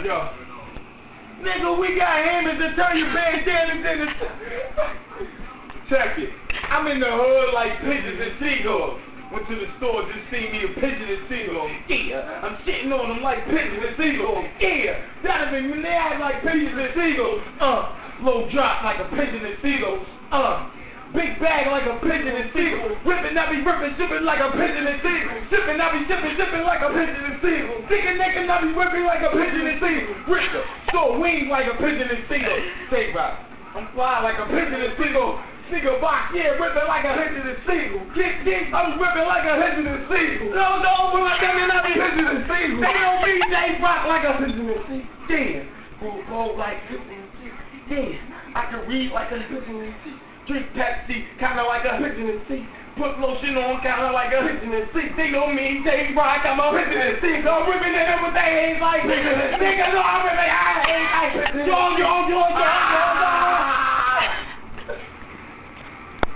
Yo. Nigga, we got hammers to turn your bandanas into... Check it. I'm in the hood like Pidgeons and Seagulls. Went to the store, just seen me a pigeon and seagull. Yeah, I'm shitting on them like pigeons and seagulls. Yeah, that'd be mad like pigeons and seagulls. Low drop like a pigeon and seagulls. Big bag like a pigeon and seagull. Rippin', I be rippin', shippin' like a pigeon and seagull. Shippin', I be shippin' like a pigeon and seagull. Thinkin' neckin', I be whippin' like a pigeon and seagull. Ripper, so wings like a pigeon and seagull. Take rock. I'm fly like a pigeon and seagull. Nigga box, yeah, rippin' like a pigeon and seagull. Kick, I'm rippin' like a pigeon and seagull. No, when I come in, I be pigeon and seagull. They don't be they rock like a pigeon and seagull. Yeah, roll like pigeon and seagull. Yeah, I can read like a pigeon and seagull. Drink Pepsi, kinda like a pigeon and seagull. Put lotion on, kinda like a pigeon and seagull. They know me, they rock, I'm a pigeon and seagull. I'm rippin' it up with their hands like pigeon and seagull. No, I'm